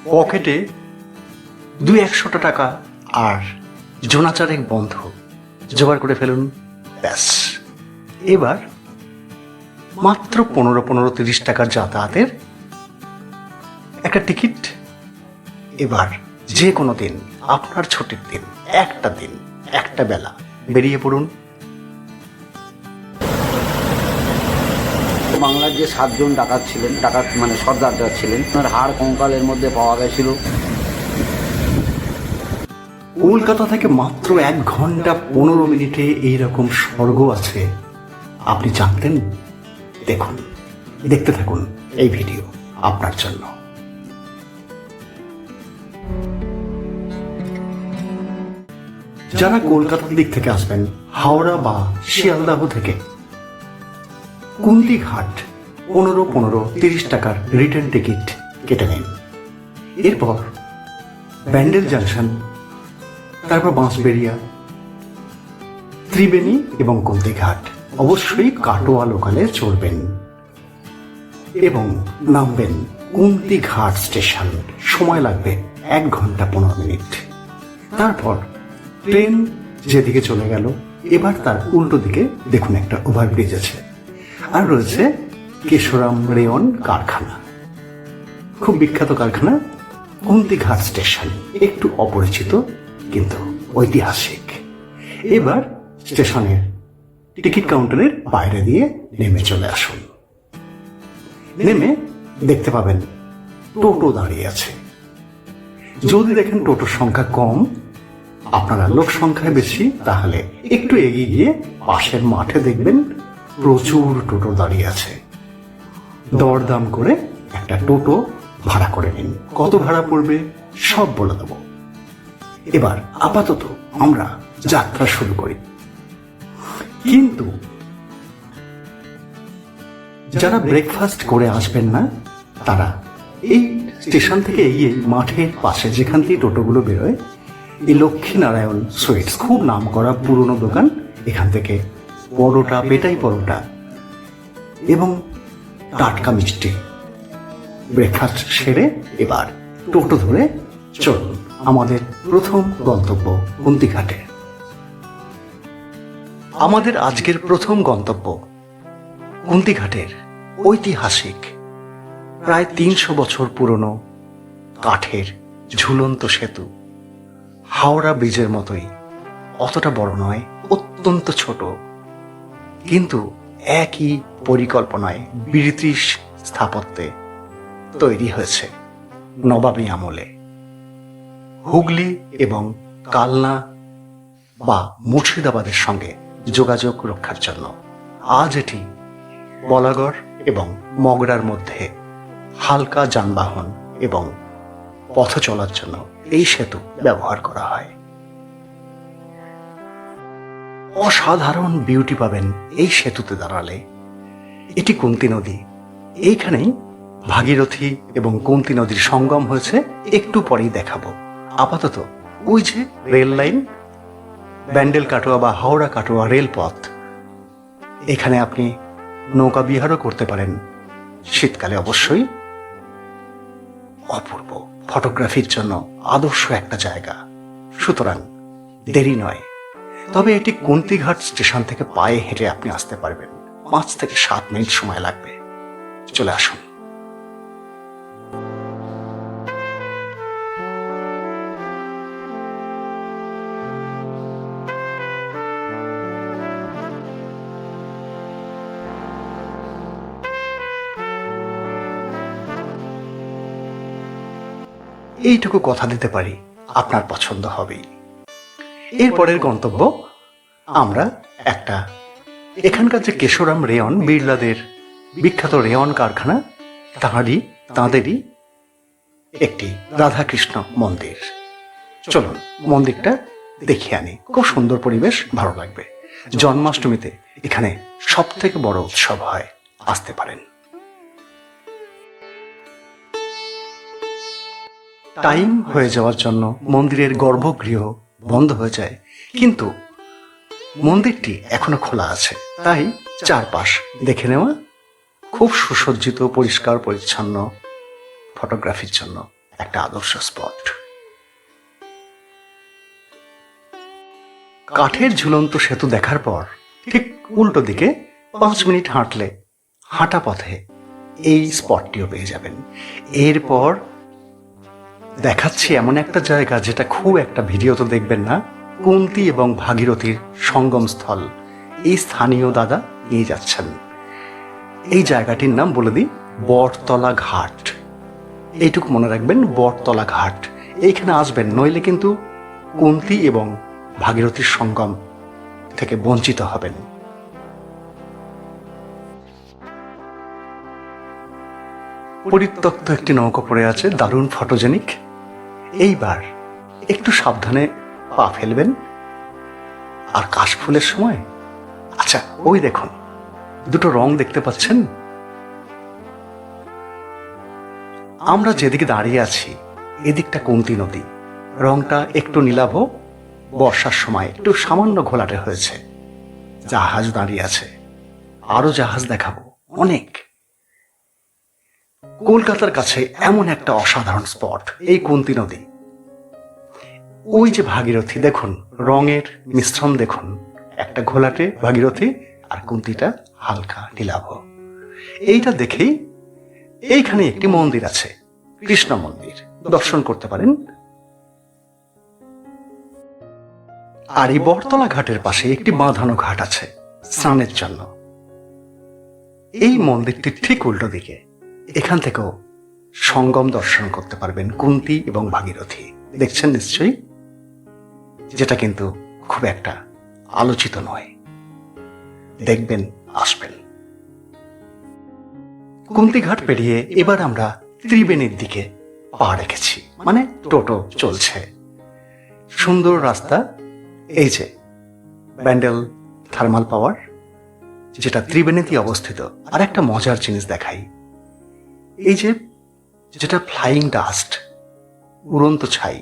পকেটে 200-100 টাকা আর জোনাচারেক বন্ধ জোগাড় করে ফেলুন, ব্যাস। এবার মাত্র 15-30 টাকার যাতায়াতের একটা টিকিট। এবার যে কোনো দিন, আপনার ছুটির দিন, একটা দিন, একটা বেলা বেরিয়ে পড়ুন। বাংলার যে 7 জন ডাকাত ছিলেন, ডাকাত মানে সর্দাররা ছিলেন, তার হাড় কঙ্কালের মধ্যে পাওয়া গেছিল। কলকাতা থেকে মাত্র 1 ঘন্টা 15 মিনিটে এইরকম স্বর্গ আছে, আপনি জানতেন? দেখুন, দেখতে থাকুন এই ভিডিও আপনার জন্য। যারা কলকাতার দিক থেকে আসবেন, হাওড়া বা শিয়ালদাহ থেকে, কুন্তিঘাট 15-30 টাকার রিটার্ন টিকিট কেটে নিন। এরপর ব্যান্ডেল জাংশন, তারপর বাঁশবেড়িয়া, ত্রিবেণী এবং কুন্তিঘাট। অবশ্যই কাটোয়া লোকালে চড়বেন এবং নামবেন কুন্তিঘাট স্টেশন। সময় লাগবে 1 ঘন্টা 15 মিনিট। তারপর ট্রেন যেদিকে চলে গেল, এবার তার উল্টো দিকে দেখুন একটা ওভারব্রিজ আছে, আর রয়েছে কেশরাম রেয়ন কারখানা, খুব বিখ্যাত কারখানা। কুন্তিঘাট স্টেশন একটু অপরিচিত কিন্তু ঐতিহাসিক। এবার স্টেশনের টিকিট কাউন্টারের বাইরে দিয়ে নেমে চলে আসুন। নেমে দেখতে পাবেন টোটো দাঁড়িয়ে আছে। যদি দেখেন টোটোর সংখ্যা কম, আপনারা লোক সংখ্যায় বেশি, তাহলে একটু এগিয়ে গিয়ে পাশের মাঠে দেখবেন প্রচুর টোটো দাঁড়িয়ে আছে। দরদাম করে একটা টোটো ভাড়া করে নিন। কত ভাড়া পড়বে সব বলে দেব। এবার আপাতত আমরা যাত্রা শুরু করি। কিন্তু যারা ব্রেকফাস্ট করে আসবেন না, তারা এই স্টেশন থেকে এগিয়ে মাঠের পাশে যেখান থেকে টোটোগুলো বেরোয়, এই লক্ষ্মীনারায়ণ সুইটস, খুব নাম করা পুরনো দোকান, এখান থেকে পরোটা, পেটাই পরোটা এবং টাটকা মিষ্টি ব্রেকফাস্ট সেরে এবার টোটো ধরে চলুন আমাদের প্রথম গন্তব্য কুন্তিঘাটে। আমাদের আজকের প্রথম গন্তব্য কুন্তিঘাটের ঐতিহাসিক, প্রায় 300 বছর পুরনো কাঠের ঝুলন্ত সেতু। হাওড়া ব্রিজের মতোই, অতটা বড় নয়, অত্যন্ত ছোট, কিন্তু একই পরিকল্পনায় ব্রিটিশ স্থাপত্যে তৈরি হয়েছে নবাবী আমলে। হুগলি এবং কালনা বা মুর্শিদাবাদের সঙ্গে যোগাযোগ রক্ষার জন্য। আজ এটি বলাগড় এবং মগরার মধ্যে হালকা যানবাহন এবং পথ চলার জন্য এই সেতু ব্যবহার করা হয়। অসাধারণ বিউটি পাবেন এই সেতুতে দাঁড়ালে। এটি কুন্তি নদী, এইখানেই ভাগীরথী এবং কুন্তি নদীর সঙ্গম হয়েছে, একটু পরেই দেখাবো। আপাতত ওই যে রেল লাইন, ব্যান্ডেল কাটোয়া বা হাওড়া কাটোয়া রেলপথ, এখানে আপনি নৌকা বিহারও করতে পারেন শীতকালে। অবশ্যই অপূর্ব, ফটোগ্রাফির জন্য আদর্শ একটা জায়গা। সুতরাং দেরি নয়, তবে এটি কুন্তিঘাট স্টেশন থেকে পায়ে হেঁটে আপনি আসতে পারবেন। 5 থেকে 7 মিনিট সময় লাগবে। চলে আসুন। এইটুকু কথা দিতে পারি, আপনার পছন্দ হবেই। এরপরের গন্তব্য আমরা একটা, এখানকার যে কেশরাম রেয়ন, বিড়লাদের বিখ্যাত রেয়ন কারখানা, তাঁদেরই একটি রাধাকৃষ্ণ মন্দির। চলুন মন্দিরটা দেখিয়ে আনি। খুব সুন্দর পরিবেশ, ভালো লাগবে। জন্মাষ্টমীতে এখানে সব থেকে বড় উৎসব হয়, আসতে পারেন। টাইম হয়ে যাওয়ার জন্য মন্দিরের গর্ভগৃহ বন্ধ হয়ে যায়, কিন্তু মন্দিরটি এখনো খোলা আছে, তাই চারপাশ দেখে নেওয়া খুব সুসজ্জিত, পরিষ্কার পরিচ্ছন্ন, ফটোগ্রাফির জন্য একটা আদর্শ স্পট। কাঠের ঝুলন্ত সেতু দেখার পর ঠিক উল্টো দিকে 5 মিনিট হাঁটলে হাঁটা পথে এই স্পটটিও পেয়ে যাবেন। এরপর দেখাচ্ছি এমন একটা জায়গা যেটা খুব একটা ভিডিও তো দেখবেন না, কুন্তী এবং ভাগীরথীর সঙ্গম স্থল। এই স্থানীয় দাদা নিয়ে যাচ্ছেন। এই জায়গাটির নাম বলে দিই, বটতলা ঘাট। এইটুকু মনে রাখবেন, বটতলা ঘাট। এইখানে আসবেন, নইলে কিন্তু কুন্তী এবং ভাগীরথীর সঙ্গম থেকে বঞ্চিত হবেন। পরিত্যক্ত একটি নৌকা পড়ে আছে, দারুণ ফটোজেনিক। এইবার একটু সাবধানে পা ফেলবেন। আর কাশফুলের সময়, আচ্ছা ওই দেখুন দুটো রং দেখতে পাচ্ছেন? আমরা যেদিকে দাঁড়িয়ে আছি এদিকটা কুন্তী নদী, রংটা একটু নীলাভ। বর্ষার সময় একটু সামান্য ঘোলাটে হয়েছে। জাহাজ দাঁড়িয়ে আছে, আরো জাহাজ দেখাবো অনেক। কলকাতার কাছে এমন একটা অসাধারণ স্পট এই কুন্তী নদী। ওই যে ভাগীরথী, দেখুন রঙের মিশ্রণ দেখুন, একটা ঘোলাটে ভাগীরথী আর কুন্তীটা হালকা নীলাভ। এইটা দেখেই এইখানে একটি মন্দির আছে, কৃষ্ণ মন্দির, দর্শন করতে পারেন। আর এই বটতলা ঘাটের পাশে একটি বাঁধানো ঘাট আছে স্নানের জন্য। এই মন্দিরটির ঠিক উল্টো দিকে, এখান থেকেও সঙ্গম দর্শন করতে পারবেন কুন্তী এবং ভাগীরথী। দেখছেন নিশ্চয়ই, যেটা কিন্তু খুব একটা আলোচিত নয়। দেখবেন, আসবেন। কুন্তী ঘাট পেরিয়ে এবার আমরা ত্রিবেণীর দিকে পা রেখেছি, মানে টোটো চলছে। সুন্দর রাস্তা। এই যে ব্যান্ডেল থার্মাল পাওয়ার, যেটা ত্রিবেণীতে অবস্থিত। আর একটা মজার জিনিস দেখাই, এই যে যেটা ফ্লাইং ডাস্ট, উড়ন্ত ছাই,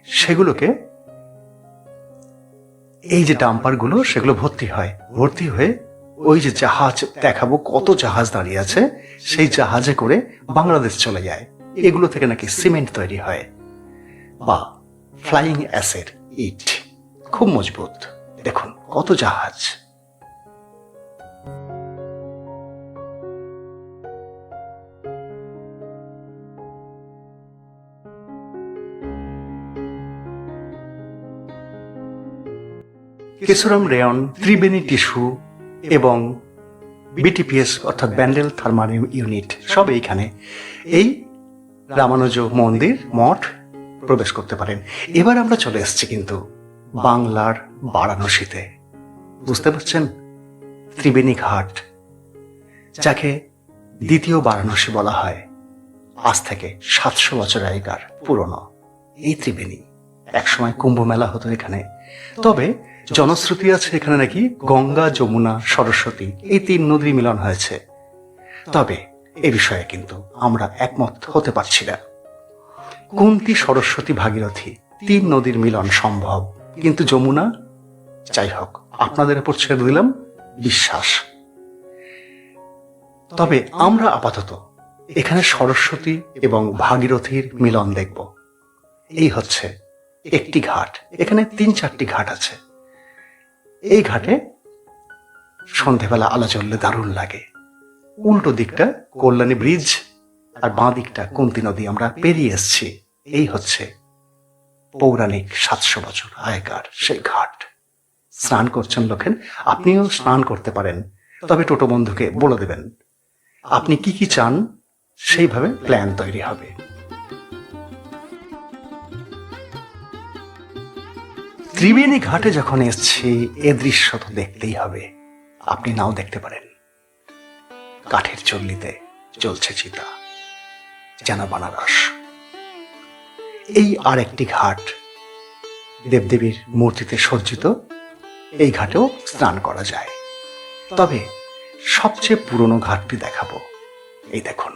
সেগুলোকে এই যে ডাম্পারগুলো, সেগুলো ভর্তি হয়ে ওই যে জাহাজ দেখাবো, কত জাহাজ দাঁড়িয়ে আছে, সেই জাহাজে করে বাংলাদেশ চলে যায়। এগুলো থেকে নাকি সিমেন্ট তৈরি হয় বা ফ্লাইং অ্যাসের ইট, খুব মজবুত। দেখুন কত জাহাজ। কেশরম রেয়ন, ত্রিবেণী টিস্যু এবং বিটিপিএস অর্থাৎ ব্যান্ডেল থার্মাল ইউনিট সব এইখানে। এই রামানুজ মন্দির মঠ প্রবেশ করতে পারেন। এবার আমরা চলে এসেছি কিন্তু বাংলার বারাণসীতে। বুঝতে পারছেন, ত্রিবেণী ঘাট, যাকে দ্বিতীয় বারাণসী বলা হয়। আজ থেকে 700 বছর আগেকার পুরনো এই ত্রিবেণী। একসময় কুম্ভ মেলা হতো এখানে। তবে জনশ্রুতি আছে এখানে নাকি গঙ্গা, যমুনা, সরস্বতী এই 3 নদীর মিলন হয়েছে। তবে এ বিষয়ে কিন্তু আমরা একমত হতে পারছি না। কুন্তী, সরস্বতী, ভাগীরথী 3 নদীর মিলন সম্ভব, কিন্তু যমুনা, যাই হোক, আপনাদের উপর ছেড়ে দিলাম বিশ্বাস। তবে আমরা আপাতত এখানে সরস্বতী এবং ভাগীরথীর মিলন দেখব। এই হচ্ছে একটি ঘাট। এখানে 3-4টি ঘাট আছে। এই ঘাটে সন্ধেবেলা আলো জ্বললে দারুণ লাগে। উল্টো দিকটা কল্যাণী ব্রিজ আর বাঁ দিকটা কুন্তী নদী আমরা পেরিয়ে এসছি। এই হচ্ছে পৌরাণিক 700 বছর আগেকার সেই ঘাট। স্নান করছেন লোকেন, আপনিও স্নান করতে পারেন। তবে টোটো বন্ধুকে বলে দেবেন আপনি কি কি চান, সেইভাবে প্ল্যান তৈরি হবে। ত্রিবেণী ঘাটে যখন এসছি, এ দৃশ্য তো দেখতেই হবে। আপনি নাও দেখতে পারেন, কাঠের চল্লিতে জ্বলছে চিতা, যেন বানারস। এই আর একটি ঘাট, দেবদেবীর মূর্তিতে সজ্জিত। এই ঘাটেও স্নান করা যায়। তবে সবচেয়ে পুরনো ঘাটটি দেখাবো। এই দেখুন,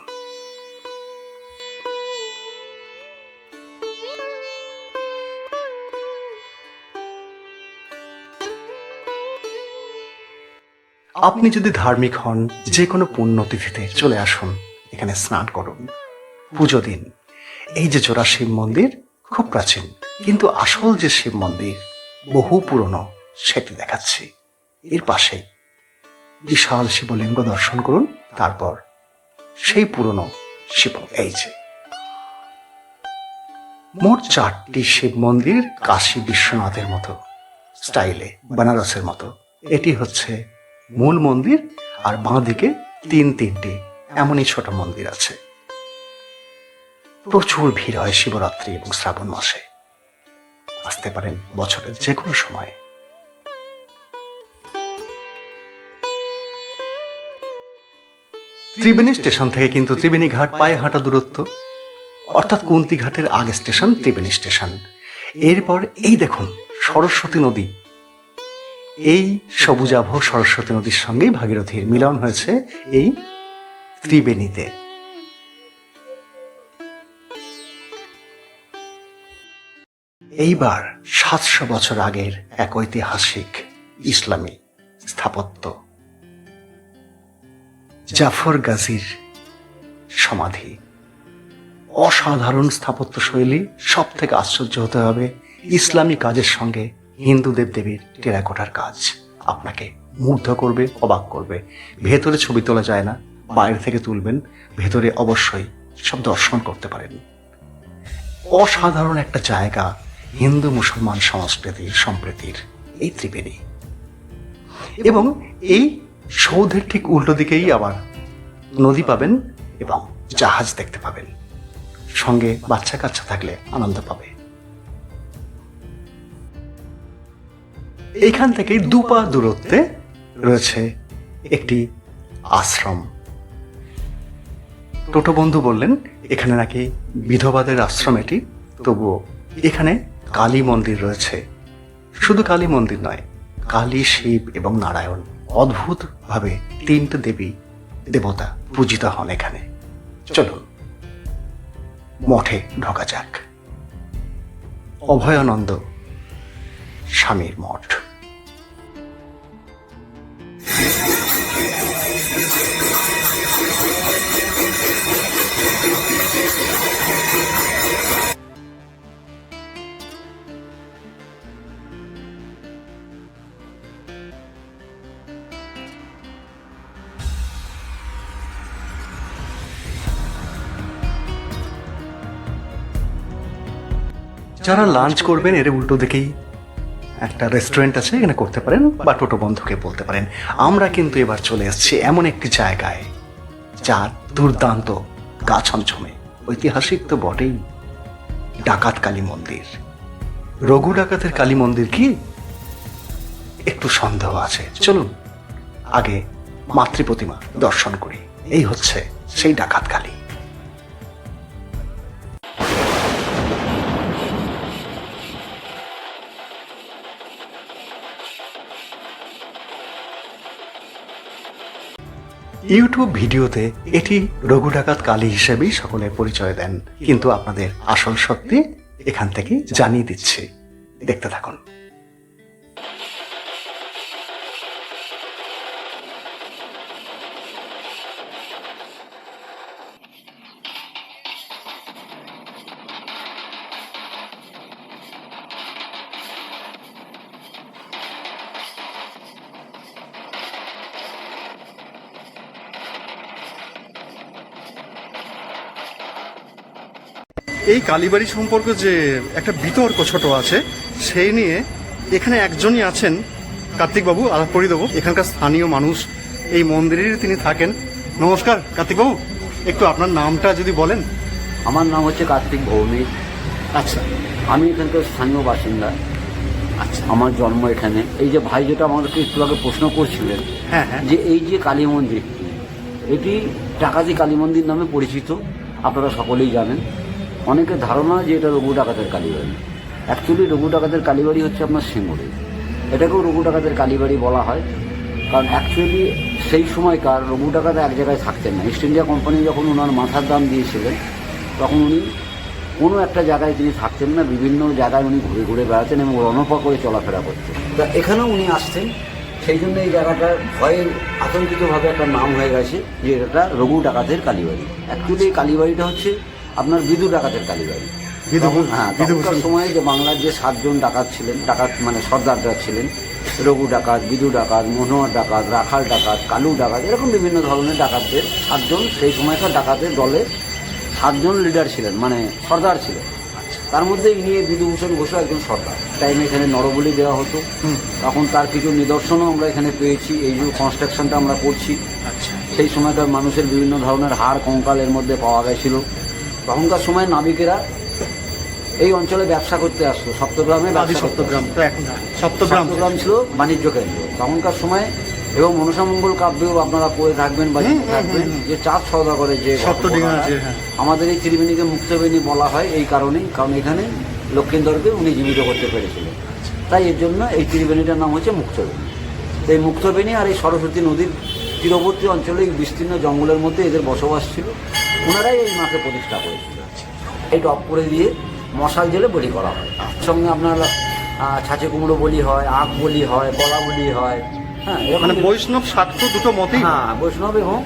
আপনি যদি ধার্মিক হন, যে কোনো পুণ্যতিথিতে চলে আসুন, এখানে স্নান করুন, পুজো দিন। এই যে জোড়া শিব মন্দির খুব প্রাচীন, কিন্তু আসল যে শিব মন্দির বহু পুরনো সেটি দেখাচ্ছি। এর পাশে বিশাল শিবলিঙ্গ দর্শন করুন, তারপর সেই পুরনো শিব এই যে মোট 4টি শিব মন্দির কাশী বিশ্বনাথের মতো স্টাইলে, বেনারসের মতো। এটি হচ্ছে মূল মন্দির, আর বাঁ দিকে 3-3টি এমনই ছোট মন্দির আছে। প্রচুর ভিড় হয় শিবরাত্রি এবং শ্রাবণ মাসে। আসতে পারেন বছরের যে কোনো সময়। ত্রিবেণী স্টেশন থেকে কিন্তু ত্রিবেণী ঘাট পায়ে হাঁটা দূরত্ব, অর্থাৎ কুন্তি ঘাটের আগে স্টেশন ত্রিবেণী স্টেশন। এরপর এই দেখুন সরস্বতী নদী। এই সবুজাভ সরস্বতী নদীর সঙ্গেই ভাগীরথীর মিলন হয়েছে এই ত্রিবেণীতে। এইবার 700 বছর আগের এক ঐতিহাসিক ইসলামী স্থাপত্য, জাফর গাজীর সমাধি। অসাধারণ স্থাপত্য শৈলী, সব থেকে আশ্চর্য হতে হবে ইসলামী কাজের সঙ্গে হিন্দু দেবদেবীর টেরাকোটার কাজ আপনাকে মুগ্ধ করবে, অবাক করবে। ভেতরে ছবি তোলা যায় না, বাইরে থেকে তুলবেন, ভেতরে অবশ্যই সব দর্শন করতে পারেন। অসাধারণ একটা জায়গা হিন্দু মুসলমান সংস্কৃতির সম্প্রীতির এই ত্রিবেণী। এবং এই সৌধের ঠিক উল্টো দিকেই আবার নদী পাবেন এবং জাহাজ দেখতে পাবেন। সঙ্গে বাচ্চা কাচ্চা থাকলে আনন্দ পাবে। এইখান থেকে 2 পা দূরত্বে রয়েছে একটি আশ্রম। টোটো বন্ধু বললেন এখানে নাকি বিধবাদের আশ্রম এটি, তবুও এখানে কালী মন্দির রয়েছে। শুধু কালী মন্দির নয়, কালী, শিব এবং নারায়ণ অদ্ভুতভাবে 3টে দেবী দেবতা পূজিত হন এখানে। চলুন মঠে ঢোকা যাক। অভয়ানন্দ স্বামীর মঠ। যারা লাঞ্চ করবেন এর উল্টো দিকেই একটা রেস্টুরেন্ট আছে, এখানে করতে পারেন, বা টোটো বন্ধুকে বলতে পারেন। আমরা কিন্তু এবার চলে এসেছি এমন একটি জায়গায় যার দুর্দান্ত গা ছমছমে, ঐতিহাসিক তো বটেই, ডাকাত কালী মন্দির। রঘু ডাকাতের কালী মন্দির কি? একটু সন্দেহ আছে। চলুন আগে মাতৃ প্রতিমা দর্শন করি। এই হচ্ছে সেই ডাকাত কালী। ইউটিউব ভিডিওতে এটি রঘু ডাকাত কালী হিসেবেই সকলে পরিচয় দেন, কিন্তু আপনাদের আসল সত্যি এখান থেকে জানিয়ে দিচ্ছি, দেখতে থাকুন। এই কালীবাড়ি সম্পর্কে যে একটা বিতর্ক ছোট আছে, সেই নিয়ে এখানে একজনই আছেন, কার্তিকবাবু, আলাপ করে দেবো। এখানকার স্থানীয় মানুষ, এই মন্দিরেরই তিনি থাকেন। নমস্কার কার্তিকবাবু, একটু আপনার নামটা যদি বলেন। আমার নাম হচ্ছে কার্তিক ভৌমিক। আচ্ছা, আমি এখানকার স্থানীয় বাসিন্দা। আচ্ছা, আমার জন্ম এখানে। এই যে ভাই যেটা আমাদেরকে একটু আগে প্রশ্ন করছিলেন, হ্যাঁ হ্যাঁ, যে এই যে কালী মন্দিরটি, এটি ডাকাতি কালী মন্দির নামে পরিচিত, আপনারা সকলেই জানেন। অনেকের ধারণা যে এটা রঘু ডাকাতের কালীবাড়ি। অ্যাকচুয়ালি রঘু ডাকাতের কালীবাড়ি হচ্ছে আপনার সিঙ্গুরে। এটাকেও রঘু ডাকাতের কালীবাড়ি বলা হয়, কারণ অ্যাকচুয়ালি সেই সময়কার রঘু ডাকাত এক জায়গায় থাকতেন না। ইস্ট ইন্ডিয়া কোম্পানি যখন ওনার মাথার দাম দিয়েছিলেন, তখন উনি কোনো একটা জায়গায় তিনি থাকতেন না, বিভিন্ন জায়গায় উনি ঘুরে ঘুরে বেড়াতেন এবং রণপা করে চলাফেরা করতেন। তা এখানেও উনি আসতেন, সেই জন্য এই জায়গাটার ভয়ে আতঙ্কিতভাবে একটা নাম হয়ে গেছে যে এটা রঘু ডাকাতের কালীবাড়ি। অ্যাকচুয়ালি এই কালীবাড়িটা হচ্ছে আপনার বিদু ডাকাতের কালীবাড়ি। বিধু- হ্যাঁ, বিধুভূষণ। তখনকার সময়ে যে বাংলার যে 7জন ডাকাত ছিলেন, ডাকাত মানে সর্দাররা ছিলেন, রঘু ডাকাত, বিদু ডাকাত, মনোহর ডাকাত, রাখাল ডাকাত, কালু ডাকাত, এরকম বিভিন্ন ধরনের ডাকাতদের 7জন সেই সময়কার ডাকাতের দলে 7জন লিডার ছিলেন, মানে সর্দার ছিলেন। তার মধ্যে ইনি বিধুভূষণ ঘোষ একজন সর্দার। টাইমে এখানে নরবলি দেওয়া হতো। তখন তার কিছু নিদর্শনও আমরা এখানে পেয়েছি। এই যে কনস্ট্রাকশনটা আমরা করছি, আচ্ছা, সেই সময়কার মানুষের বিভিন্ন ধরনের হাড় কঙ্কাল এর মধ্যে পাওয়া গেছিল। তখনকার সময় নাবিকেরা এই অঞ্চলে ব্যবসা করতে আসতো। সপ্তগ্রামে আদি ব্যবসা করতে সপ্তগ্রাম আসতো। তো এখন সপ্তগ্রাম। সপ্তগ্রাম ছিল বাণিজ্য কেন্দ্র তখনকার সময়। এবং মনসামঙ্গল কাব্যেও আপনারা পড়ে থাকবেন বা জেনে থাকবেন যে চাঁদ সওদাগরের যে সপ্তডিঙা ঘটনাটা, আছে, হ্যাঁ। আমাদের এই ত্রিবেণীকে মুক্তবেণী বলা হয় এই কারণেই, কারণ এখানে লক্ষ্মীন্দরকে উনি জীবিত করতে পেরেছিলেন। তাই এর জন্য এই ত্রিবেণীটার নাম হচ্ছে মুক্তবেণী। তো এই মুক্তবেণী আর এই সরস্বতী নদীর তীরবর্তী অঞ্চলে এই বিস্তীর্ণ জঙ্গলের মধ্যে এদের বসবাস ছিল। ওনারাই এই মাকে প্রতিষ্ঠা করেছিল। এই টপ করে দিয়ে মশাল জেলে বলি করা হয়। সঙ্গে আপনার ছাঁচে কুমড়ো বলি হয়, আখ বলি হয়, বলা বলি হয়। হ্যাঁ, এরকম মানে বৈষ্ণব শাক্ত দুটো মতেই। হ্যাঁ, বৈষ্ণব এবং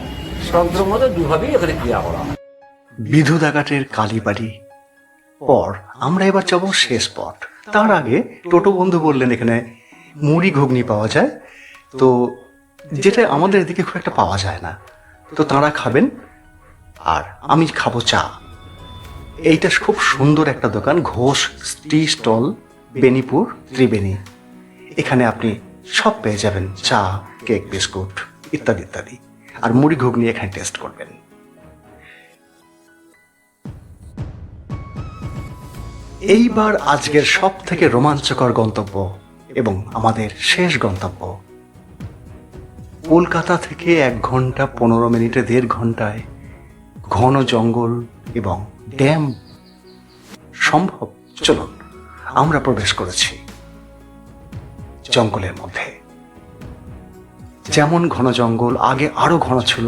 তন্ত্র মতে দুভাবেই এখানে ক্রিয়া করা হয়। বিধু ডাকাতের কালীবাড়ি পর আমরা এবার যাব শেষ স্পট। তার আগে টোটো বন্ধু বললেন এখানে মুড়ি ঘুগনি পাওয়া যায়, তো যেটা আমাদের এদিকে খুব একটা পাওয়া যায় না। তো তাঁরা খাবেন আর আমি খাবো চা। এইটা খুব সুন্দর একটা দোকান, ঘোষ টি স্টল, বেনিপুর ত্রিবেণী। এখানে আপনি সব পেয়ে যাবেন, চা, কেক, বিস্কুট ইত্যাদি ইত্যাদি। আর মুড়ি ঘুগনি এখানে টেস্ট করবেন। এইবার আজকের সব থেকে রোমাঞ্চকর গন্তব্য এবং আমাদের শেষ গন্তব্য, কলকাতা থেকে 1 ঘন্টা 15 মিনিটে 1.5 ঘন্টায় ঘন জঙ্গল এবং ড্যাম সম্ভব। চলুন, আমরা প্রবেশ করেছি জঙ্গলের মধ্যে। যেমন ঘন জঙ্গল, আগে আরো ঘন ছিল,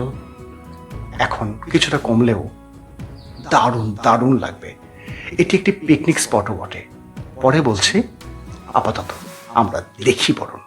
এখন কিছুটা কমলেও দারুণ দারুণ লাগবে। এটি একটি পিকনিক স্পটও বটে। পরে বলছি, আপাতত আমরা দেখি বরং।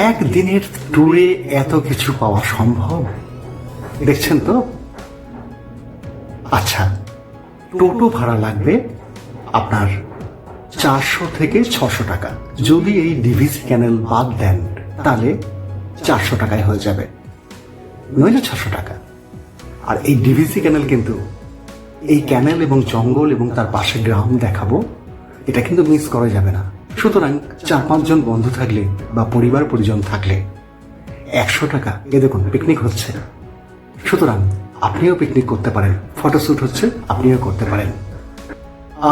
একদিনের ট্যুরে এত কিছু পাওয়া সম্ভব? দেখছেন তো। আচ্ছা, টোটো ভাড়া লাগবে আপনার 400 থেকে 600 টাকা। যদি এই ডিভিসি ক্যানেল বাদ দেন তাহলে 400 টাকায় হয়ে যাবে, নইলে 600 টাকা। আর এই ডিভিসি ক্যানেল কিন্তু, এই ক্যানেল এবং জঙ্গল এবং তার পাশে গ্রাম দেখাবো, এটা কিন্তু মিস করা যাবে না। সুতরাং 4-5 জন বন্ধু থাকলে বা পরিবার পরিজন থাকলে 100 টাকা, এ দেখুন পিকনিক হচ্ছে। সুতরাং আপনিও পিকনিক করতে পারেন, ফটোশ্যুট হচ্ছে, আপনিও করতে পারেন।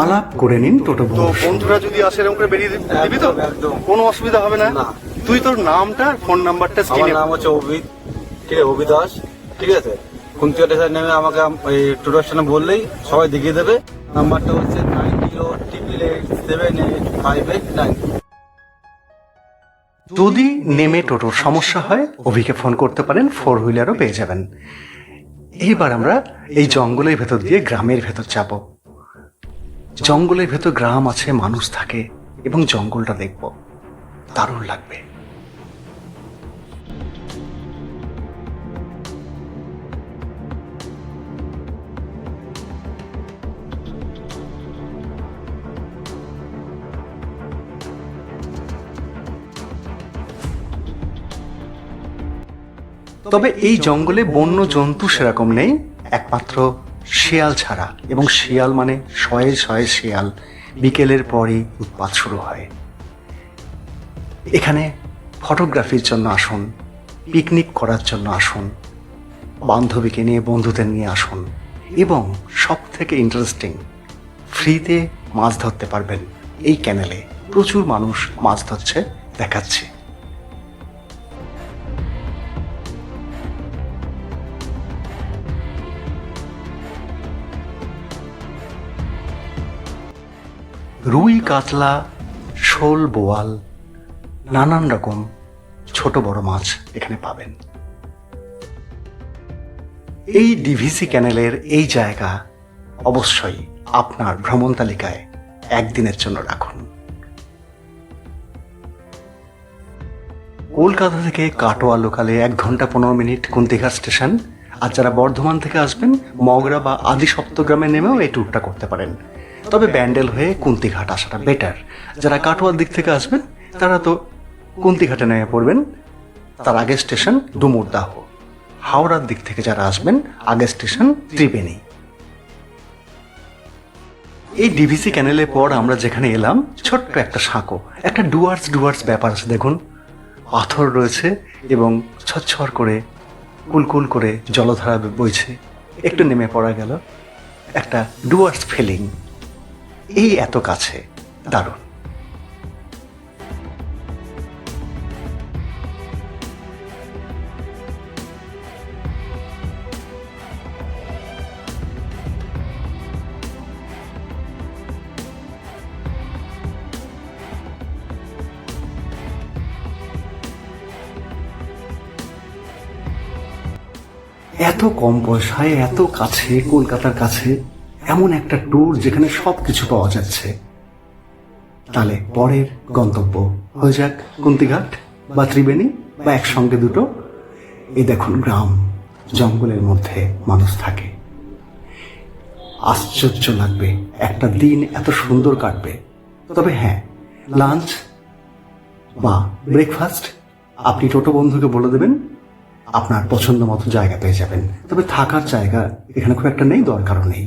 আলাপ করে নিন টোটো তো বন্ধুর সঙ্গে। বন্ধুরা যদি আসে এরকম করে বেরিয়ে দিবি তো, একদম। কোনো অসুবিধা হবে না। না। তুই তোর নামটা, ফোন নাম্বারটা আমার স্ক্রিনে। নাম হচ্ছে অভিদ, ঠিক আছে, অভি দাস, ঠিক আছে। খুন্তি স্টেশন নেমে আমাকে এই টোটো স্টেশনে বললেই সবাই দেখিয়ে দেবে। নাম্বারটা হচ্ছে 9088785859। যদি নেমে টোটোর সমস্যা হয় অভিকে ফোন করতে পারেন, 4 হুইলারও পেয়ে যাবেন। এইবার আমরা এই জঙ্গলের ভেতর দিয়ে গ্রামের ভেতর যাব। জঙ্গলের ভেতর গ্রাম আছে, মানুষ থাকে এবং জঙ্গলটা দেখব, দারুণ লাগবে। তবে এই জঙ্গলে বন্য জন্তু সেরকম নেই, একমাত্র শিয়াল ছাড়া। এবং শিয়াল মানে শয়ে শয়ে শিয়াল। বিকেলের পরই উৎপাত শুরু হয়। এখানে ফটোগ্রাফির জন্য আসুন, পিকনিক করার জন্য আসুন, বান্ধবীকে নিয়ে, বন্ধুদের নিয়ে আসুন। এবং সব থেকে ইন্টারেস্টিং, ফ্রিতে মাছ ধরতে পারবেন এই ক্যানেলে। প্রচুর মানুষ মাছ ধরছে, দেখাচ্ছে। রুই, কাতলা, শোল, বোয়াল, নানান রকম ছোট বড় মাছ এখানে পাবেন। এই ডিভিসি ক্যানেলের এই জায়গা অবশ্যই আপনার ভ্রমণ তালিকায় একদিনের জন্য রাখুন। কলকাতা থেকে কাটোয়া লোকালে 1 ঘন্টা 15 মিনিট কুন্তিঘাট স্টেশন। আর যারা বর্ধমান থেকে আসবেন, মগরা বা আদি সপ্তগ্রামে নেমেও এই ট্যুরটা করতে পারেন। তবে ব্যান্ডেল হয়ে কুন্তিঘাট আসাটা বেটার। যারা কাটোয়ার দিক থেকে আসবেন তারা তো কুন্তিঘাটে নেমে পড়বেন, তার আগের স্টেশন ডুমুরদাহ। হাওড়ার দিক থেকে যারা আসবেন আগের স্টেশন ত্রিবেণী। এই ডিভিসি ক্যানেলের পর আমরা যেখানে এলাম, ছোট্ট একটা সাঁকো, একটা ডুয়ার্স ব্যাপার আছে। দেখুন, পাথর রয়েছে এবং ছচ্ছর করে কুলকুল করে জলধারা বইছে। একটু নেমে পড়া গেল, একটা ডুয়ার্স ফিলিং। এই এত কাছে, দারুণ। এত কম পয়সায় এত কাছে, কলকাতার কাছে এমন একটা ট্যুর যেখানে সবকিছু পাওয়া যাচ্ছে, তাহলে পরের গন্তব্য হয়ে যাক কুন্তিঘাট বা ত্রিবেণী বা একসঙ্গে দুটো। এই দেখুন, গ্রাম জঙ্গলের মধ্যে মানুষ থাকে। আশ্চর্য লাগবে, একটা দিন এত সুন্দর কাটবে। তবে হ্যাঁ, লাঞ্চ বা ব্রেকফাস্ট আপনি টোটো বন্ধুকে বলে দেবেন, আপনার পছন্দ মতো জায়গা পেয়ে যাবেন। তবে থাকার জায়গা এখানে খুব একটা নেই, দরকারও নেই।